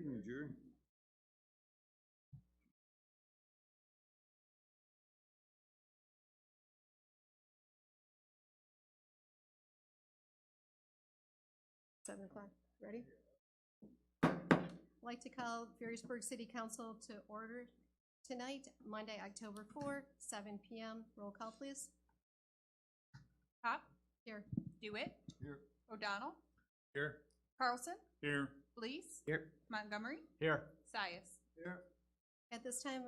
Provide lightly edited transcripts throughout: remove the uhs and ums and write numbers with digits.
Evening, Jerry. (7 o'clock). Ready? I'd like to call Ferrysburg City Council to order tonight, Monday, October 4, 7 p.m. Roll call, please. Pop, Here. DeWitt, Here. O'Donnell, Here. Carlson, Here. Blease, Here. Montgomery, Here. Sias. Here. At this time,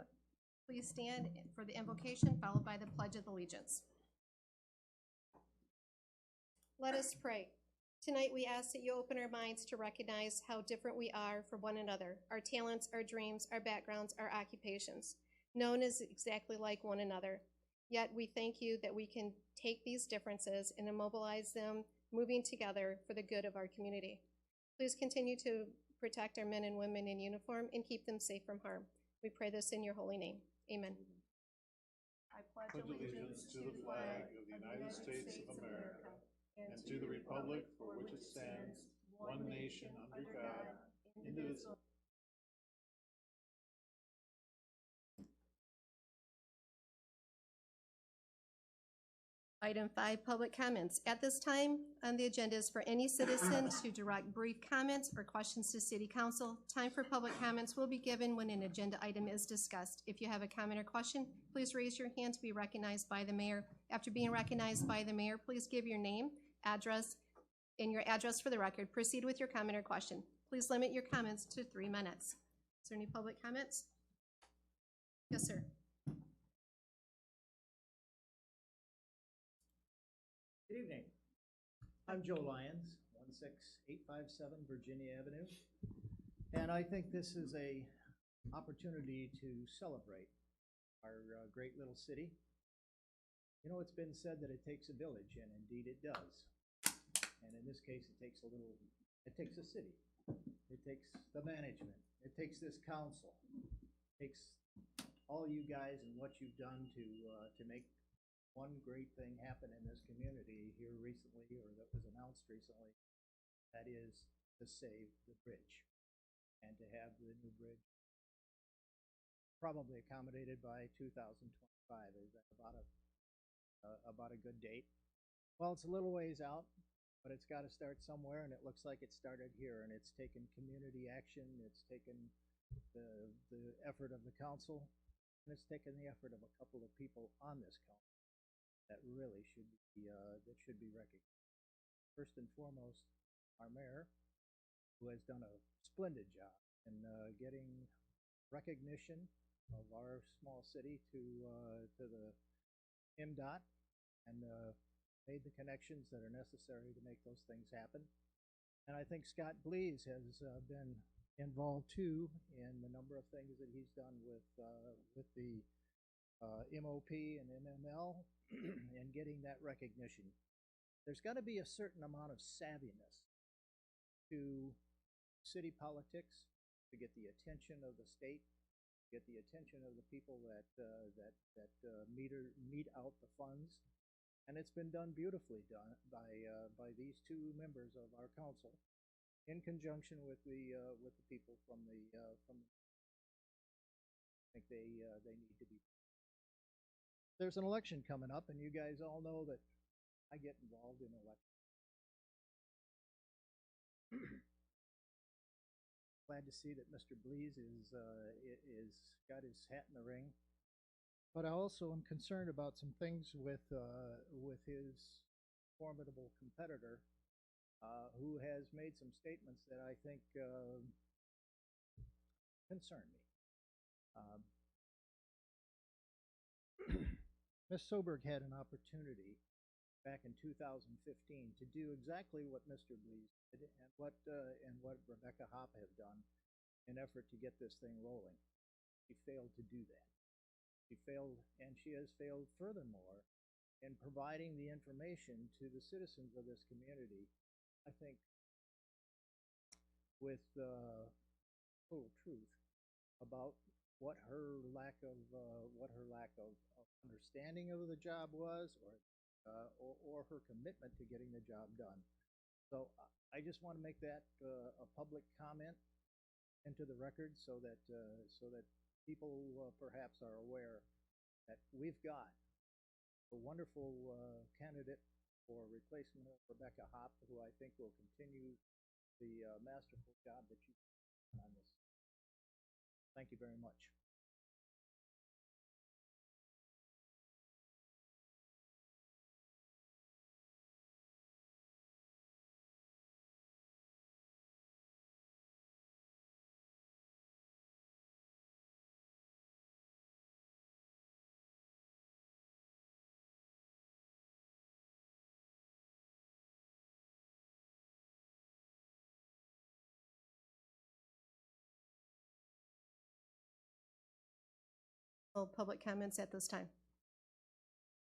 please stand for the invocation, followed by the Pledge of Allegiance. Let us pray. Tonight, we ask that you open our minds to recognize how different we are from one another, our talents, our dreams, our backgrounds, our occupations. No one is exactly like one another. Yet we thank you that we can take these differences and immobilize them, moving together for the good of our community. Please continue to protect our men and women in uniform and keep them safe from harm. We pray this in your holy name. Amen. I pledge allegiance to the flag of the United States of America and to the republic for which it stands, one nation under God, indivisible. Item 5, public comments. At this time on the agenda is for any citizen to direct brief comments or questions to City Council. Time for public comments will be given when an agenda item is discussed. If you have a comment or question, please raise your hand to be recognized by the mayor. After being recognized by the mayor, please give your name, address, and your address for the record. Proceed with your comment or question. Please limit your comments to 3 minutes. Is there any public comments? Yes, sir. Good evening. I'm Joe Lyons, 16857 Virginia Avenue, and I think this is a opportunity to celebrate our great little city. You know, it's been said that it takes a village, and indeed it does. And in this case, it takes a city. It takes the management. It takes this council. It takes all you guys and what you've done to make one great thing happened in this community here recently, or that was announced recently. That is to save the bridge and to have the new bridge probably accommodated by 2025. Is that about a good date? Well, it's a little ways out, but it's got to start somewhere, and it looks like it started here, and it's taken community action. It's taken the effort of the council, and it's taken the effort of a couple of people on this council that really should be recognized. First and foremost, our mayor, who has done a splendid job in getting recognition of our small city to the MDOT and made the connections that are necessary to make those things happen. And I think Scott Blease has been involved too in the number of things that he's done with the MOP and MML and getting that recognition. There's got to be a certain amount of savviness to city politics to get the attention of the state, to get the attention of the people that mete out the funds, and it's been done beautifully by these two members of our council in conjunction with the people from the. I think they need to be. There's an election coming up, and you guys all know that I get involved in elections. Glad to see that Mr. Blease is got his hat in the ring, but I also am concerned about some things with his formidable competitor, who has made some statements that I think concern me. Ms. Soberg had an opportunity back in 2015 to do exactly what Mr. Blease did and what Rebecca Hoppe have done in effort to get this thing rolling. She failed to do that. She failed, and she has failed furthermore in providing the information to the citizens of this community, I think, with total truth about what her lack of understanding of the job was, or her commitment to getting the job done. So I just want to make that a public comment, into the record so that people perhaps are aware that we've got a wonderful candidate for replacement of Rebecca Hopp, who I think will continue the masterful job that you've done on this. Thank you very much. Public comments at this time.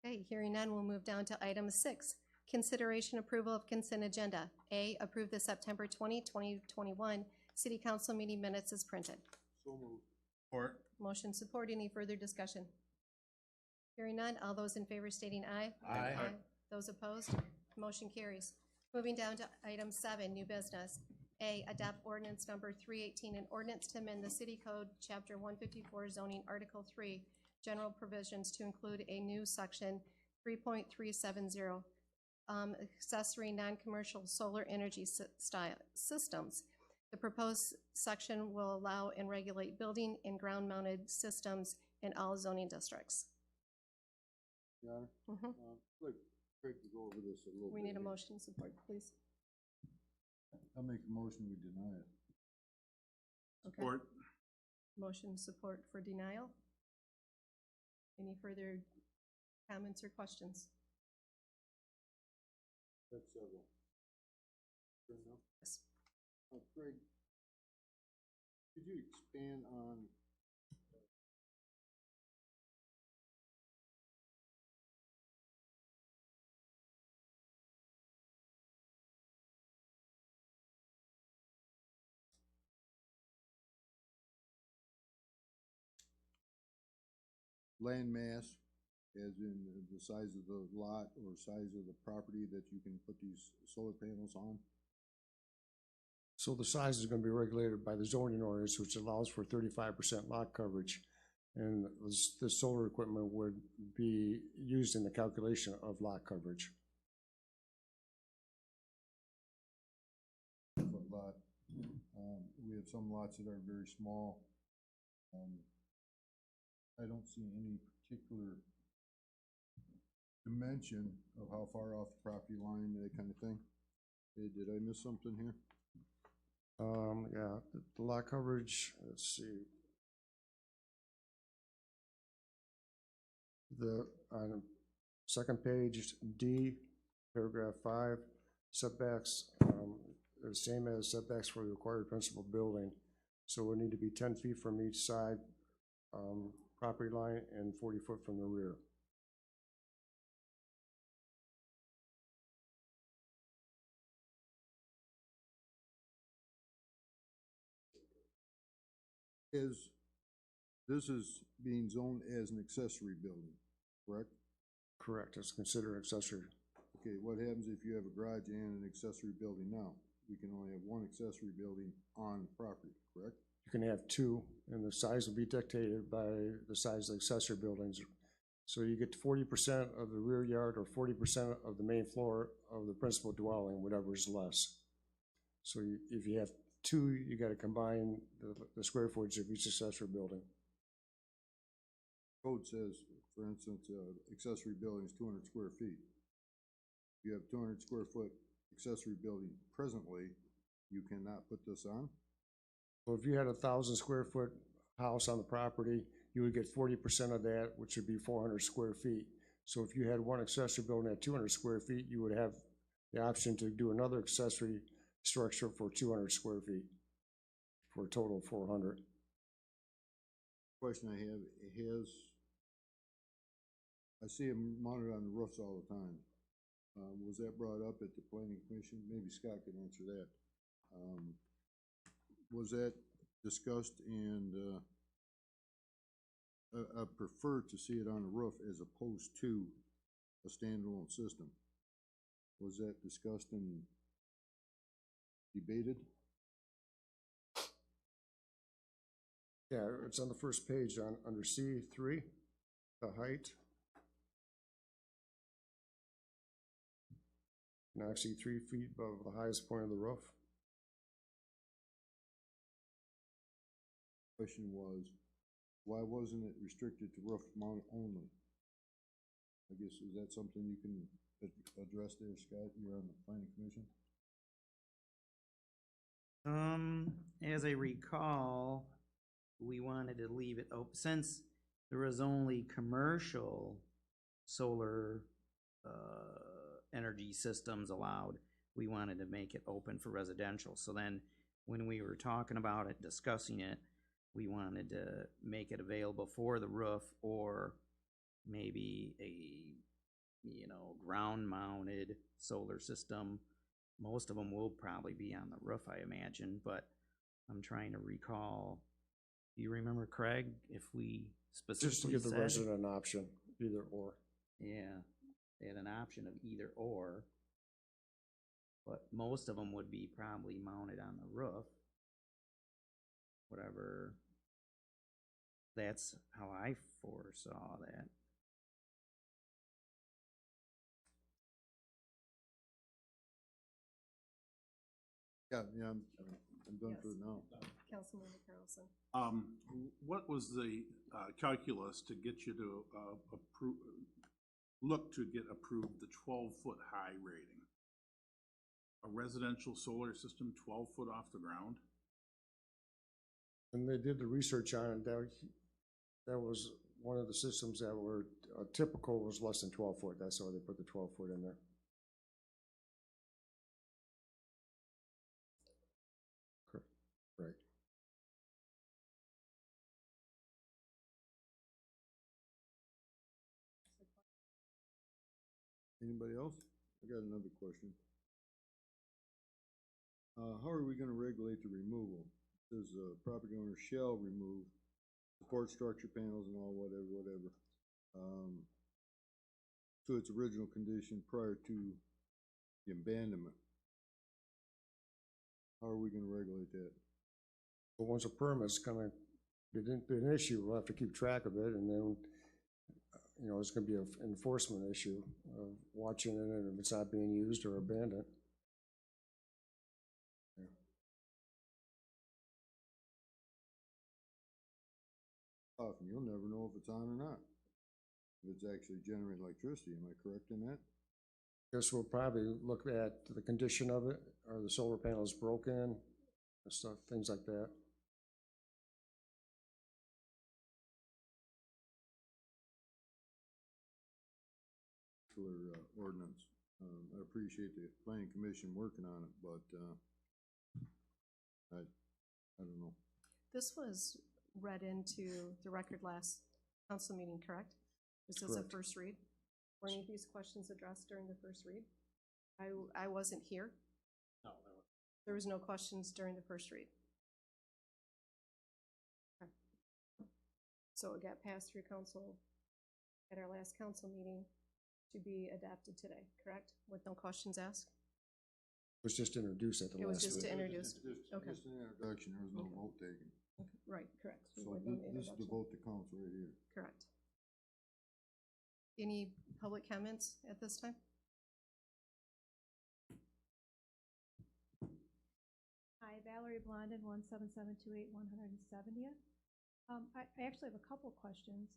Okay, hearing none, we'll move down to item 6. Consideration approval of consent agenda. A, approve the September 20, 2021 City Council meeting minutes as printed. So moved. Support. Motion support. Any further discussion? Hearing none, all those in favor stating aye. Aye. Those opposed, motion carries. Moving down to item 7, new business. A, adopt ordinance number 318, an ordinance to amend the City Code, Chapter 154, zoning, Article 3, general provisions to include a new section 3.370, accessory non-commercial solar energy systems. The proposed section will allow and regulate building and ground-mounted systems in all zoning districts. Your Honor, I'd like Craig to go over this a little bit. We need a here. motion support, please. I'll make a motion, we deny it. Okay. Support. Motion support for denial. Any further comments or questions? That's several. Fair enough. Yes. Craig, could you expand on land mass, as in the size of the lot or size of the property that you can put these solar panels on? So the size is gonna be regulated by the zoning ordinance, which allows for 35% lot coverage. And the solar equipment would be used in the calculation of lot coverage. Lot. We have some lots that are very small. I don't see any particular dimension of how far off the property line, that kind of thing. Hey, did I miss something here? Yeah, the lot coverage, let's see. On second page, D, paragraph 5, setbacks, the same as setbacks for the required principal building. So it would need to be 10 feet from each side property line and 40 foot from the rear. This is being zoned as an accessory building, correct? Correct, it's considered accessory. Okay, what happens if you have a garage and an accessory building now? We can only have one accessory building on the property, correct? You can have 2, and the size will be dictated by the size of the accessory buildings. So you get 40% of the rear yard or 40% of the main floor of the principal dwelling, whatever is less. So if you have 2, you gotta combine the square footage of each accessory building. Code says, for instance, accessory building is 200 square feet. You have 200 square foot accessory building presently, you cannot put this on? So if you had a 1,000 square foot house on the property, you would get 40% of that, which would be 400 square feet. So if you had one accessory building at 200 square feet, you would have the option to do another accessory structure for 200 square feet for a total of 400. Question I have, I see them mounted on the roofs all the time. Was that brought up at the planning commission? Maybe Scott can answer that. Was that discussed, and I prefer to see it on the roof as opposed to a standalone system. Was that discussed and debated? Yeah, it's on the first page under C3, the height. Can actually 3 feet above the highest point of the roof. Question was, why wasn't it restricted to roof mount only? I guess, is that something you can address there, Scott? You're on the planning commission? As I recall, we wanted to leave it open, since there was only commercial solar, energy systems allowed, we wanted to make it open for residential. So then, when we were talking about it, discussing it, we wanted to make it available for the roof, or maybe a, ground-mounted solar system. Most of them will probably be on the roof, I imagine, but I'm trying to recall. Do you remember, Craig, if we Just to specifically give the said? resident an option, either or. Yeah, they had an option of either or. But most of them would be probably mounted on the roof. Whatever. That's how I foresaw that. Yeah, I'm done for now. Councilmember Carlson. What was the calculus to get you to look to get approved the 12-foot high rating? A residential solar system 12 foot off the ground? And they did the research on it, that was one of the systems that were, typical was less than 12 foot, that's why they put the 12 foot in there. Right. Anybody else? I got another question. How are we gonna regulate the removal? It says, property owner shall remove support structure panels and all whatever, to its original condition prior to the abandonment. How are we gonna regulate that? But once a permit's gonna be an issue, we'll have to keep track of it, and then, it's gonna be an enforcement issue of watching it, and if it's not being used or abandoned. Yeah. Often, you'll never know if it's on or not. If it's actually generating electricity, am I correct in that? Guess we'll probably look at the condition of it, are the solar panels broken, and stuff, things like that. Ordinance. I appreciate the planning commission working on it, but, I don't know. This was read into the record last council meeting, correct? This is a Correct. first read. Were any of these questions addressed during the first read? I wasn't here. No, There was no questions during the first read. Okay. So it got passed through council at our last council meeting to be adopted today, correct? With no questions asked? It was just introduced at the It was last just to meeting. introduce. Okay. Just an introduction, there was no Okay. vote taken. Okay, right, correct. We So voted on the this is the introduction. vote to council right here. Correct. Any public comments at this time? Hi, Valerie Blondin, 17728-170th. I actually have a couple questions.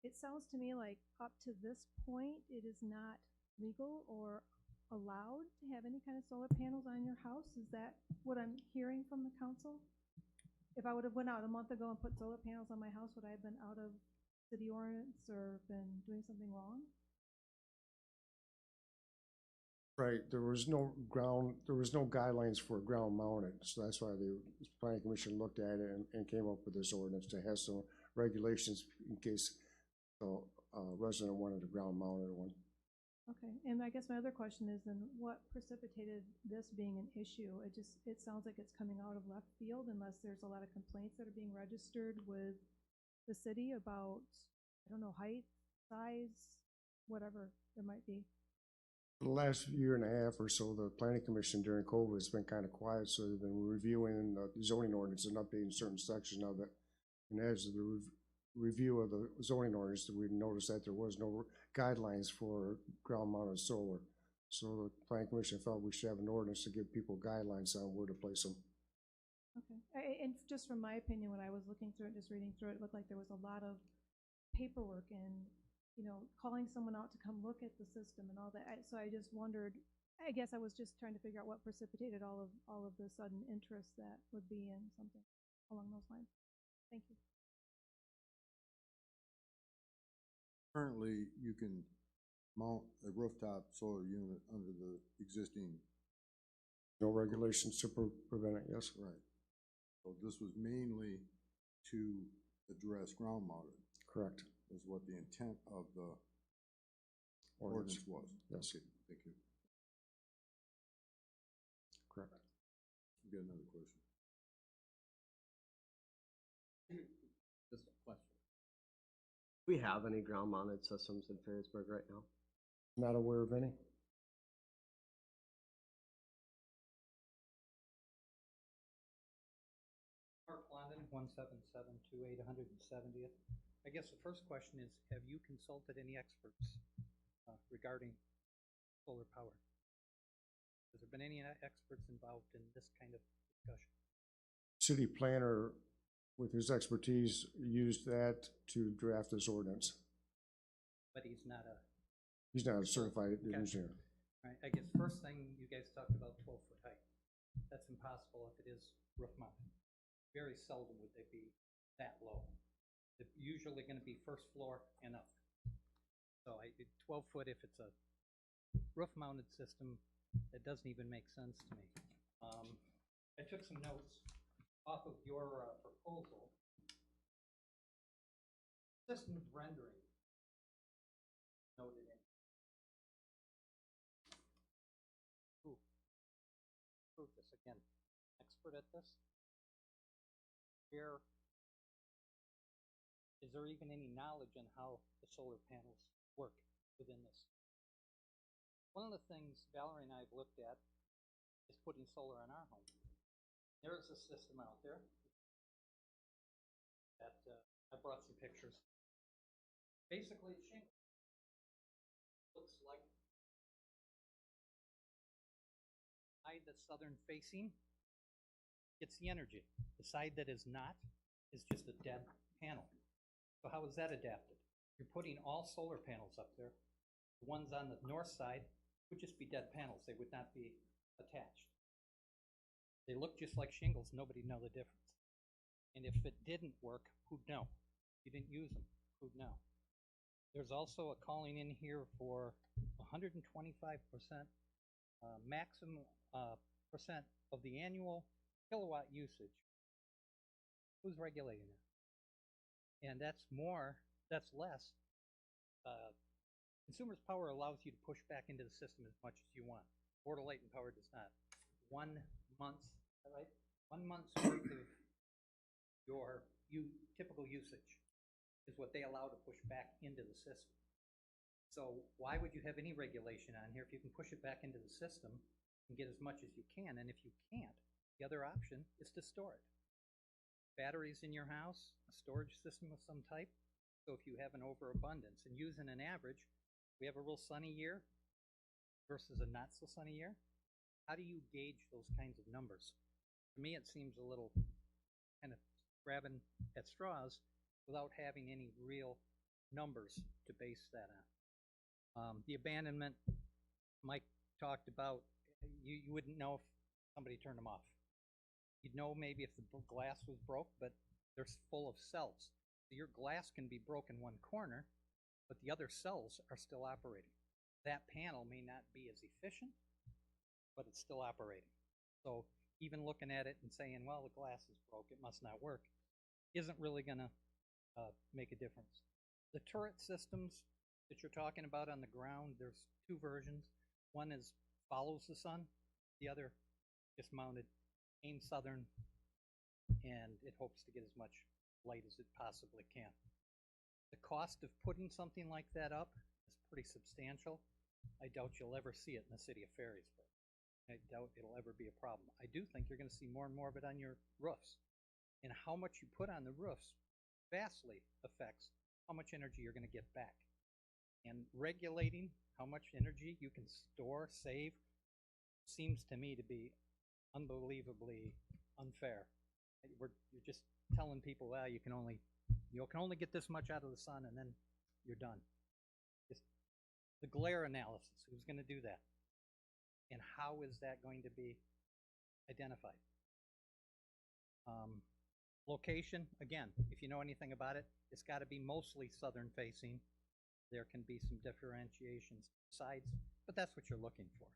It sounds to me like up to this point, it is not legal or allowed to have any kind of solar panels on your house. Is that what I'm hearing from the council? If I would have went out a month ago and put solar panels on my house, would I have been out of city ordinance or been doing something wrong? Right, there was no guidelines for ground mounted, so that's why the planning commission looked at it and came up with this ordinance to have some regulations in case a resident wanted a ground mounted one. Okay, and I guess my other question is then what precipitated this being an issue? It sounds like it's coming out of left field unless there's a lot of complaints that are being registered with the city about, I don't know, height, size, whatever there might be. For the last year and a half or so, the planning commission during COVID has been kind of quiet, so they've been reviewing the zoning ordinance and updating certain sections of it. And as the review of the zoning ordinance, we noticed that there was no guidelines for ground-mounted solar. So the planning commission felt we should have an ordinance to give people guidelines on where to place them. Okay, and just from my opinion, when I was looking through it, just reading through it, it looked like there was a lot of paperwork and, you know, calling someone out to come look at the system and all that. So I just wondered, I guess I was just trying to figure out what precipitated all of the sudden interest that would be in something along those lines. Thank you. Currently, you can mount a rooftop solar unit under the existing. No regulations to prevent it, yes? Right. So this was mainly to address ground mounted, Correct. is what the intent of the Ordinance. ordinance was. Yes. Okay, thank you. Correct. We got another question. Just a question. Do we have any ground mounted systems in Ferrysburg right now? Not aware of any? Mark London, 17728 170th. I guess the first question is, have you consulted any experts regarding solar power? Has there been any experts involved in this kind of discussion? City planner, with his expertise, used that to draft this ordinance. But he's not a, He's not a certified Okay. engineer. right, I guess first thing you guys talked about 12-foot height. That's impossible if it is roof mounted. Very seldom would they be that low. They're usually going to be first floor and up. So 12 foot, if it's a roof mounted system, that doesn't even make sense to me. I took some notes off of your proposal. Systems rendering noted in. Ooh, prove this again. Expert at this? Where is there even any knowledge on how the solar panels work within this? One of the things Valerie and I have looked at is putting solar on our home. There's a system out there that I brought some pictures. Basically, it's shingles. Looks like side that's southern facing gets the energy. The side that is not is just a dead panel. So how is that adapted? You're putting all solar panels up there. The ones on the north side would just be dead panels. They would not be attached. They look just like shingles. Nobody'd know the difference. And if it didn't work, who'd know? You didn't use them. Who'd know? There's also a calling in here for 125% maximum percent of the annual kilowatt usage. Who's regulating that? And that's more, that's less. Consumers Power allows you to push back into the system as much as you want. Board of Light and Power does not. 1 month, right? 1 month's worth of your typical usage is what they allow to push back into the system. So why would you have any regulation on here if you can push it back into the system and get as much as you can? And if you can't, the other option is to store it. Batteries in your house, a storage system of some type. So if you have an overabundance and using an average, we have a real sunny year versus a not so sunny year. How do you gauge those kinds of numbers? To me, it seems a little kind of grabbing at straws without having any real numbers to base that on. The abandonment Mike talked about, you wouldn't know if somebody turned them off. You'd know maybe if the glass was broke, but they're full of cells. So your glass can be broken one corner, but the other cells are still operating. That panel may not be as efficient, but it's still operating. So even looking at it and saying, well, the glass is broke, it must not work, isn't really going to make a difference. The turret systems that you're talking about on the ground, there's 2 versions. One is follows the sun, the other just mounted, aim southern, and it hopes to get as much light as it possibly can. The cost of putting something like that up is pretty substantial. I doubt you'll ever see it in the city of Ferrysburg. I doubt it'll ever be a problem. I do think you're going to see more and more of it on your roofs. And how much you put on the roofs vastly affects how much energy you're gonna get back. And regulating how much energy you can store, save, seems to me to be unbelievably unfair. You're just telling people, well, you can only get this much out of the sun and then you're done. Just the glare analysis, who's gonna do that? And how is that going to be identified? Location, again, if you know anything about it, it's gotta be mostly southern facing. There can be some differentiations sides, but that's what you're looking for.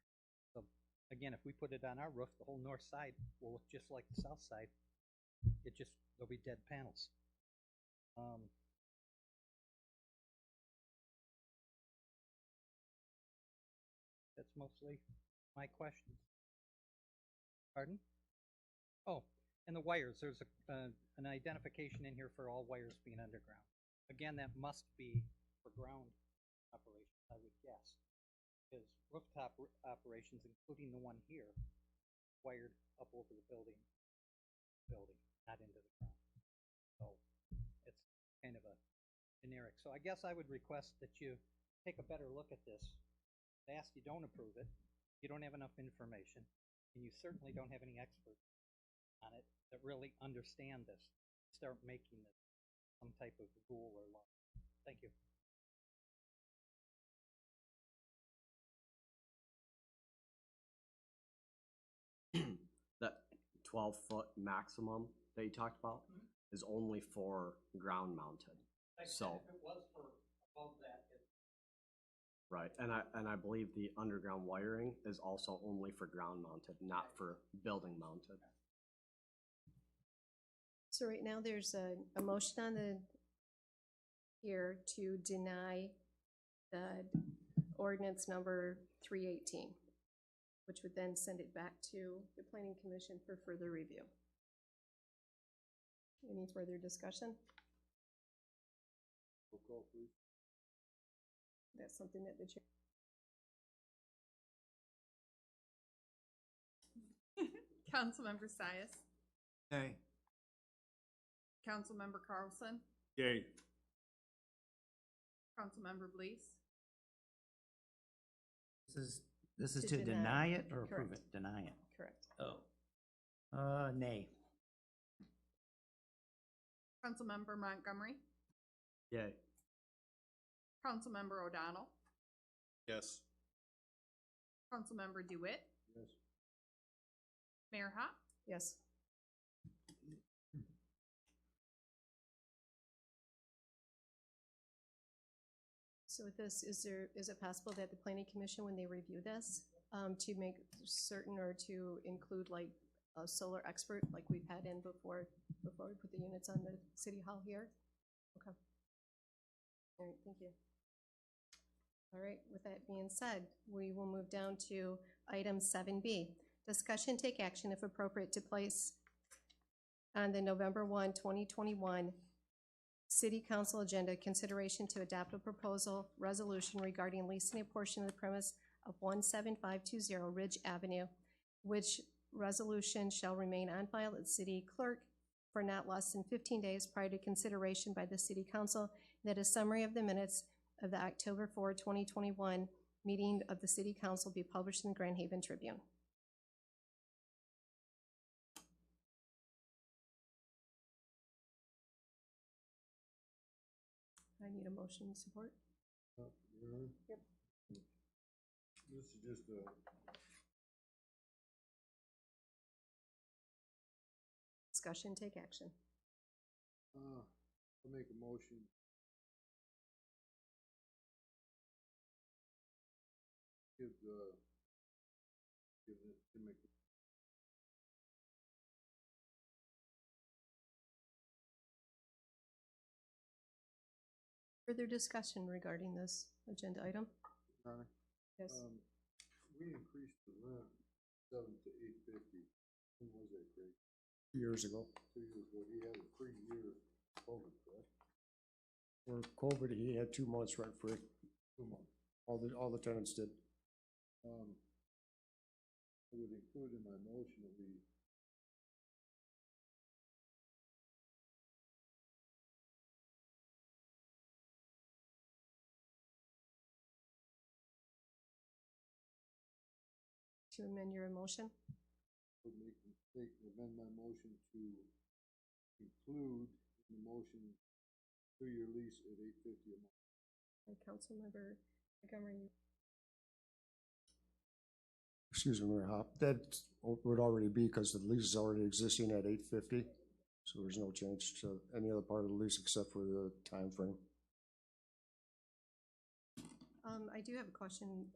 So again, if we put it on our roof, the whole north side will look just like the south side. There'll be dead panels. That's mostly my questions. Pardon? Oh, and the wires, there's an identification in here for all wires being underground. Again, that must be for ground operations, I would guess. Because rooftop operations, including the one here, wired up over the building, not into the ground. So it's kind of a generic. So I guess I would request that you take a better look at this. I ask you don't approve it. You don't have enough information, and you certainly don't have any experts on it that really understand this. Start making this some type of rule or law. Thank you. That 12-foot maximum that you talked about is only for ground mounted. So if it was for above that, right, and I believe the underground wiring is also only for ground mounted, not for building mounted. So right now, there's a motion on the, here to deny the ordinance number 318, which would then send it back to the Planning Commission for further review. Any further discussion? Roll call, please. That's something that the chair. Councilmember Sias, Nay. Councilmember Carlson, Yay. Councilmember Blees, This is To to deny. deny it or approve Correct. it? Deny it. Correct. Oh. Nay. Councilmember Montgomery, Yay. Councilmember O'Donnell, Yes. Councilmember DeWitt, Yes. Mayor Hop. Yes. So with this, is it possible that the Planning Commission, when they review this, to make certain or to include like a solar expert like we've had in before we put the units on the City Hall here? Okay. All right, thank you. All right, with that being said, we will move down to item 7B. Discussion, take action if appropriate to place on the November 1, 2021 City Council agenda consideration to adopt a proposal resolution regarding leasing a portion of the premise of 17520 Ridge Avenue, which resolution shall remain on file at the city clerk for not less than 15 days prior to consideration by the City Council, that a summary of the minutes of the October 4, 2021 meeting of the City Council be published in the Grand Haven Tribune. I need a motion and support. Yep. This is just a, Discussion, take action. I'll make a motion. Give make Further discussion regarding this agenda item? Connor? Yes. We increased the rent 7 to 850. When was that, Craig? 2 years ago. 2 years ago. He had a free year COVID, correct? For COVID, he had 2 months rent free. 2 months. All the tenants did. I would include in my motion that we to amend your motion? Would amend my motion to include in the motion 2-year lease at $8.50 a month. Councilmember Montgomery, Excuse me, Mayor Hop, that would already be because the lease is already existing at $8.50, so there's no change to any other part of the lease except for the time frame. I do have a question,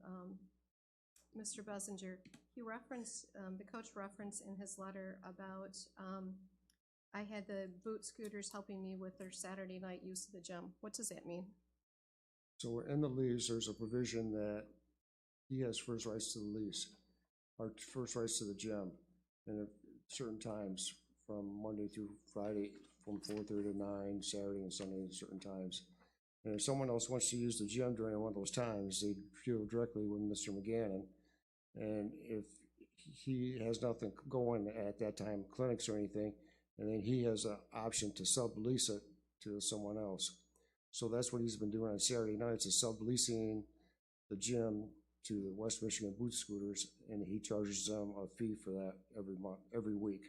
Mr. Bessinger. He referenced, the coach referenced in his letter about, I had the boot scooters helping me with their Saturday night use of the gym. What does that mean? So in the lease, there's a provision that he has first rights to the lease, or first rights to the gym, and at certain times from Monday through Friday from 4:30 to 9, Saturday and Sunday at certain times. And if someone else wants to use the gym during one of those times, they deal directly with Mr. McGannon. And if he has nothing going at that time, clinics or anything, and then he has an option to sublease it to someone else. So that's what he's been doing on Saturday nights, is subleasing the gym to the West Michigan Boot Scooters, and he charges them a fee for that every month, every week.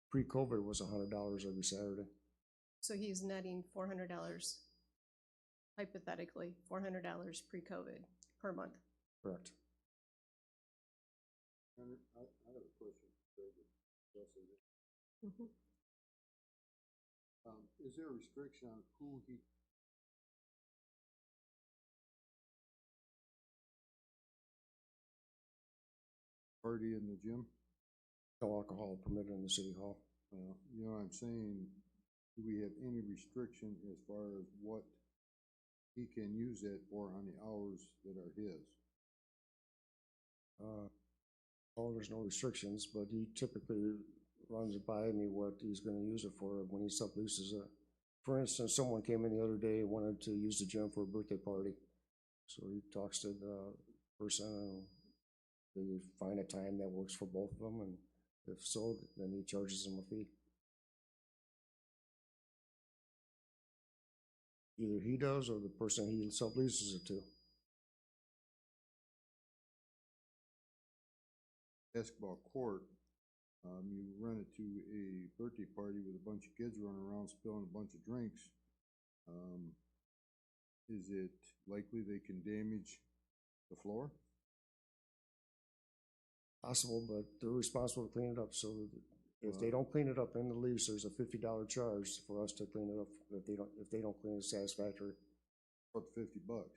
Pre-COVID was $100 every Saturday. So he's netting $400, hypothetically, $400 pre-COVID per month. Correct. I have a question. Mhm. Is there a restriction on who he party in the gym? No alcohol permitted in the city hall. You know what I'm saying? Do we have any restriction as far as what he can use it for on the hours that are his? There's no restrictions, but he typically runs it by me what he's gonna use it for when he subleases it. For instance, someone came in the other day and wanted to use the gym for a birthday party. So he talks to the person and they find a time that works for both of them, and if so, then he charges them a fee. Either he does or the person he subleases it to. Basketball court, you run it to a birthday party with a bunch of kids running around spilling a bunch of drinks. Is it likely they can damage the floor? Possible, but they're responsible to clean it up, so if they don't clean it up in the lease, there's a $50 charge for us to clean it up if they don't clean it satisfactory. Up to $50.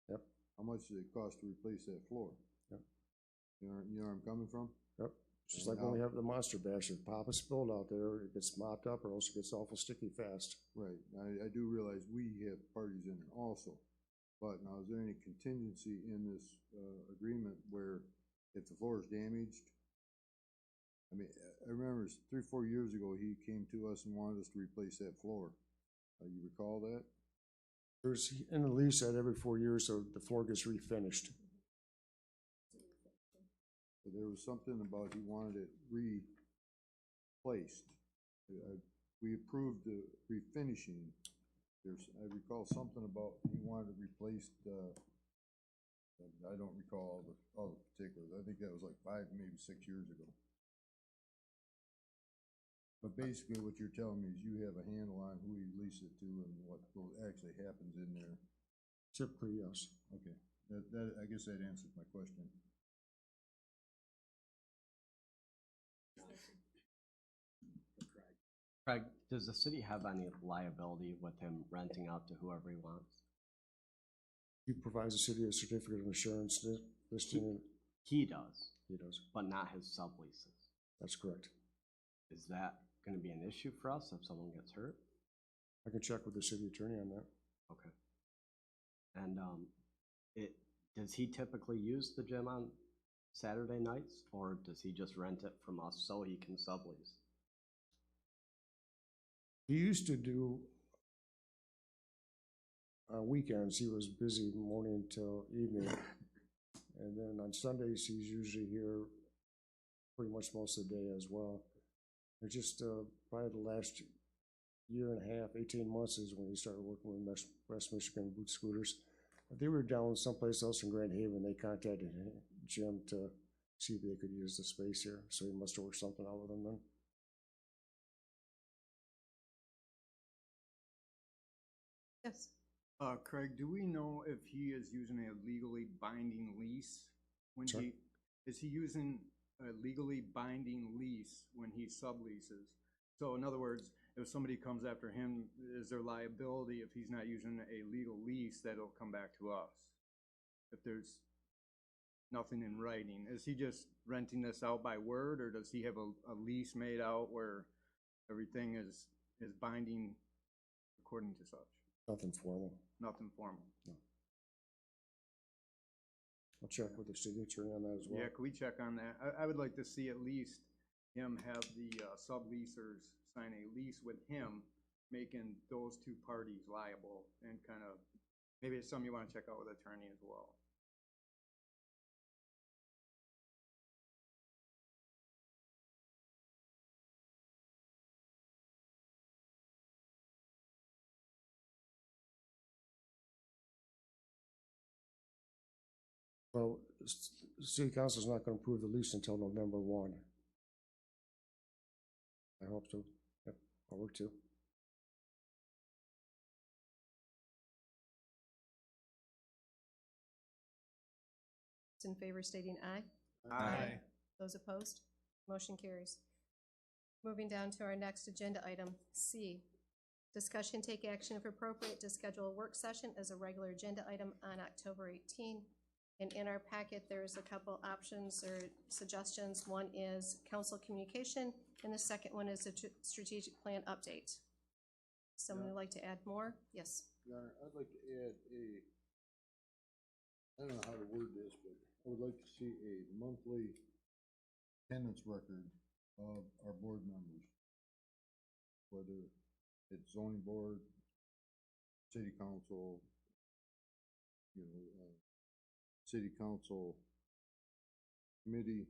Yep. How much does it cost to replace that floor? Yep. You know where I'm coming from? Yep. It's just like when we have the monster bash, if pop is spilled out there, it gets mopped up or else it gets awful sticky fast. Right, I do realize we have parties in there also, but now is there any contingency in this, agreement where if the floor is damaged? I mean, I remember 3 or 4 years ago, he came to us and wanted us to replace that floor. You recall that? There's, in the lease that every 4 years, so the floor gets refinished. But there was something about he wanted it replaced. We approved the refinishing. I recall something about he wanted it replaced, I don't recall all the particulars. I think that was like 5, maybe 6 years ago. But basically what you're telling me is you have a handle on who you lease it to and what actually happens in there. Typically, yes. Okay, I guess that answers my question. Craig, does the city have any liability with him renting out to whoever he wants? He provides the city a certificate of insurance listing it. He does, He does. but not his subleases. That's correct. Is that gonna be an issue for us if someone gets hurt? I can check with the city attorney on that. Okay. And, does he typically use the gym on Saturday nights, or does he just rent it from us so he can sublease? He used to do weekends. He was busy morning till evening, and then on Sundays he's usually here pretty much most of the day as well. It's just probably the last year and a half, 18 months is when he started working with West Michigan Boot Scooters. They were down someplace else in Grand Haven. They contacted Jim to see if they could use the space here, so he must have worked something out with them then. Yes. Craig, do we know if he is using a legally binding lease when Sorry? is he using a legally binding lease when he subleases? So in other words, if somebody comes after him, is there liability if he's not using a legal lease that'll come back to us? If there's nothing in writing, is he just renting this out by word, or does he have a lease made out where everything is binding according to such? Nothing formal. Nothing formal. I'll check with the city attorney on that as well. Yeah, could we check on that? I would like to see at least him have the subleasers sign a lease with him, making those two parties liable, and kind of, maybe it's something you want to check out with attorney as well. Well, city council's not gonna approve the lease until November 1. I hope so. Yep, I'll work too. Those in favor stating aye. Aye. Those opposed? Motion carries. Moving down to our next agenda item, C. Discussion take action if appropriate to schedule a work session as a regular agenda item on October 18. And in our packet, there's a couple options or suggestions. One is council communication, and the second one is a strategic plan update. Someone would like to add more? Yes. Your Honor, I'd like to add I don't know how to word this, but I would like to see a monthly attendance record of our board members. Whether it's zoning board, city council, city council committee,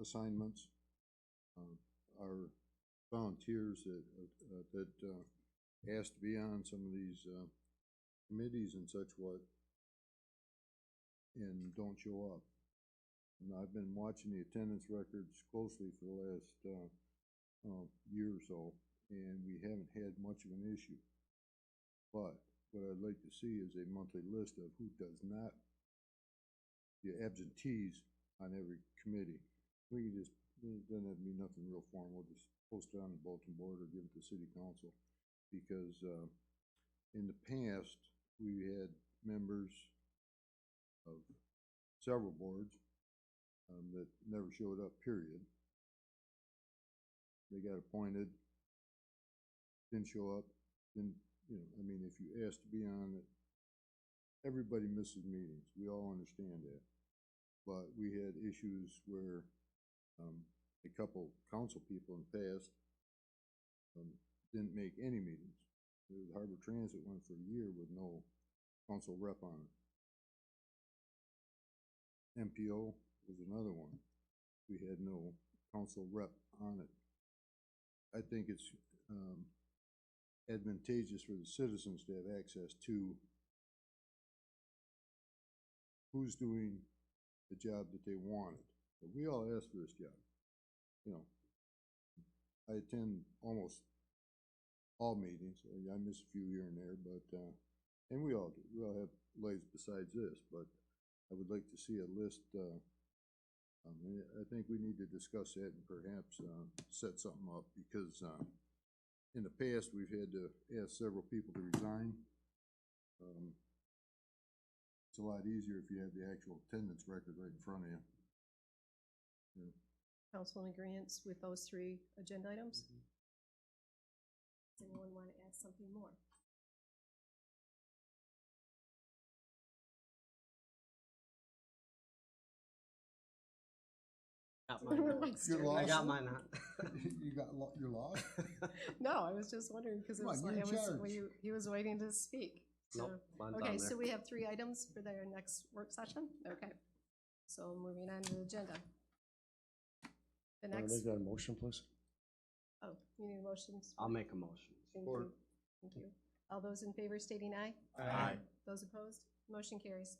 assignments, our volunteers that asked to be on some of these committees and such what, and don't show up. And I've been watching the attendance records closely for the last year or so, and we haven't had much of an issue. But what I'd like to see is a monthly list of who does not, the absentees on every committee. We can just, it doesn't have to be nothing real formal, just post it on the bulletin board or give it to city council. Because in the past, we had members of several boards that never showed up, period. They got appointed, didn't show up, didn't, I mean, if you asked to be on it, everybody misses meetings. We all understand that. But we had issues where a couple council people in the past didn't make any meetings. The Harbor Transit went for a year with no council rep on it. MPO was another one. We had no council rep on it. I think it's advantageous for the citizens to have access to who's doing the job that they wanted. But we all asked for this job. I attend almost all meetings. I miss a few here and there, but and we all do. We all have lives besides this. But I would like to see a list. I think we need to discuss that and perhaps set something up, because in the past we've had to ask several people to resign. It's a lot easier if you have the actual attendance record right in front of you. Council in agreement with those three agenda items? Does anyone want to add something more? Got mine. You're lost. I got mine. You're lost? No, I was just wondering because Come on, you're in charge. he was waiting to speak. So, Nope, mine's okay, on so there. we have 3 items for their next work session? Okay. So moving on to the agenda. The Want to next, make that a motion, please? oh, you need motions? I'll make a motion. Thank you. Thank you. All those in favor stating aye. Aye. Those opposed? Motion carries.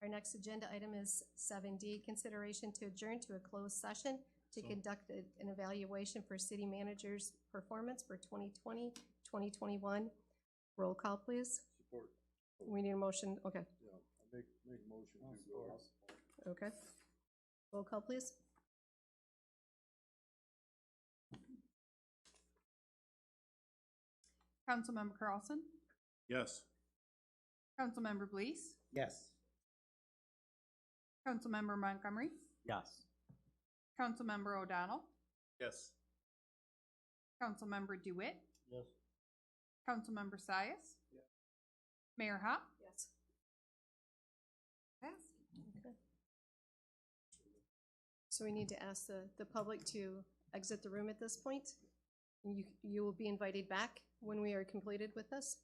Our next agenda item is 7D, consideration to adjourn to a closed session to conduct an evaluation for city manager's performance for 2020, 2021. Roll call, please. Support. We need a motion, okay, Yeah, I make motion to go out. okay. Roll call, please. Councilmember Carlson, Yes. Councilmember Blees, Yes. Councilmember Montgomery, Yes. Councilmember O'Donnell, Yes. Councilmember DeWitt, Yes. Councilmember Sias, Mayor Hop, Yes. passed. Okay. So we need to ask the public to exit the room at this point. You will be invited back when we are completed with this.